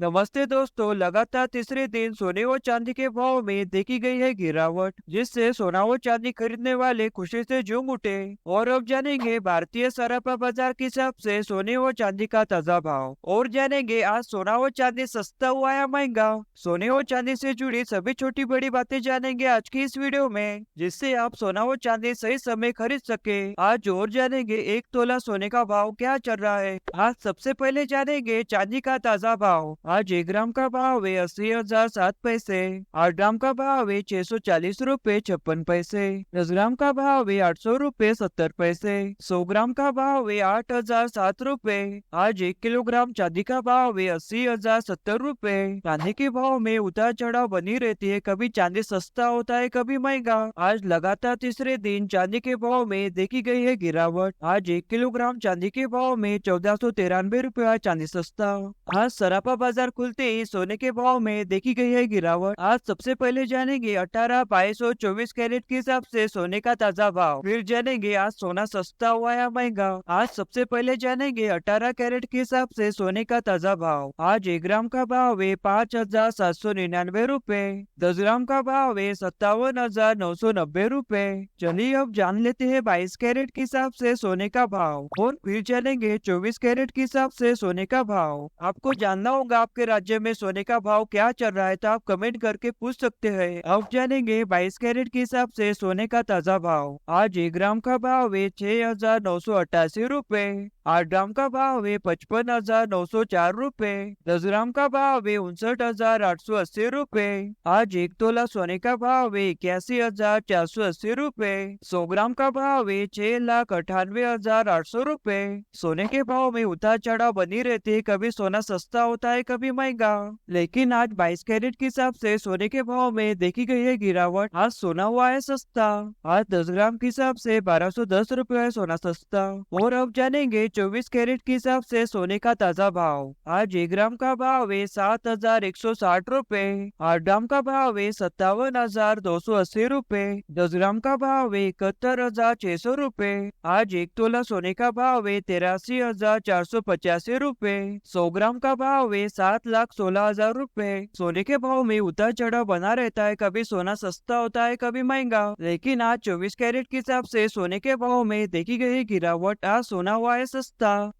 नमस्ते दोस्तों, लगातार तीसरे दिन सोने और चांदी के भाव में देखी गई है गिरावट, जिससे सोना और चांदी खरीदने वाले खुशी से झूम उठे। और अब जानेंगे भारतीय सराफा बाजार के हिसाब से सोने और चांदी का ताजा भाव, और जानेंगे आज सोना और चांदी सस्ता हुआ या महंगा। सोने और चांदी से जुड़ी सभी छोटी बड़ी बातें जानेंगे आज की इस वीडियो में, जिससे आप सोना और चांदी सही समय खरीद सके। आज और जानेंगे 1 तोला सोने का भाव क्या चल रहा है। आज सबसे पहले जानेंगे चांदी का ताजा भाव। आज 1 ग्राम का भाव है 80,007 पैसे। 8 ग्राम का भाव है 640 रुपए 56 पैसे। 10 ग्राम का भाव है 800 रुपए 70 पैसे। 100 ग्राम का भाव है 8,007 रुपए। आज 1 किलोग्राम चांदी का भाव है 80,070 रुपए। चांदी के भाव में उतार चढ़ाव बनी रहती है, कभी चांदी सस्ता होता है कभी महंगा। आज लगातार तीसरे दिन चांदी के भाव में देखी गई है गिरावट। आज 1 किलोग्राम चांदी के भाव में 1493 रुपए चांदी सस्ता। आज सराफा बाजार खुलते ही सोने के भाव में देखी गई है गिरावट। आज सबसे पहले जानेंगे 18, 22 और 24 कैरेट के हिसाब से सोने का ताजा भाव। फिर जानेंगे आज सोना सस्ता हुआ या महंगा। आज सबसे पहले जानेंगे 18 कैरेट के हिसाब से सोने का ताजा भाव। आज 1 ग्राम का भाव है 5,799 रुपए। 10 ग्राम का भाव है 57,990 रुपए। चलिए अब जान लेते हैं 22 कैरेट के हिसाब से सोने का भाव, और फिर जानेंगे 24 कैरेट के हिसाब से सोने का भाव। आपको जानना होगा आपके राज्य में सोने का भाव क्या चल रहा है, तो आप कमेंट करके पूछ सकते हैं। अब जानेंगे 22 कैरेट के हिसाब से सोने का ताजा भाव। आज 1 ग्राम का भाव है 6,988 रुपए। 8 ग्राम का भाव है 55,904 रुपए। 10 ग्राम का भाव है 59,880 रुपए। आज 1 तोला सोने का भाव है 81,480 रुपए। 100 ग्राम का भाव है 6,98,800 रुपए। सोने के भाव में उतार चढ़ाव बनी रहती है, कभी सोना सस्ता होता है कभी महंगा। लेकिन आज 22 कैरेट के हिसाब से सोने के भाव में देखी गई है गिरावट। आज सोना हुआ है सस्ता। आज 10 ग्राम के हिसाब से 1,210 रुपए है सोना सस्ता। और अब जानेंगे 24 कैरेट के हिसाब से सोने का ताजा भाव। आज 1 ग्राम का भाव है 7,160 रुपए। 8 ग्राम का भाव है 57,280 रुपए। 10 ग्राम का भाव है 71,600 रुपए। आज 1 तोला सोने का भाव है 83,485 रुपए। 100 ग्राम का भाव है 7,16,000 रुपए। सोने के भाव में उतार चढ़ाव बना रहता है, कभी सोना सस्ता होता है कभी महंगा। लेकिन आज 24 कैरेट के हिसाब से सोने के भाव में देखी गई गिरावट। आज सोना हुआ है सस्ता।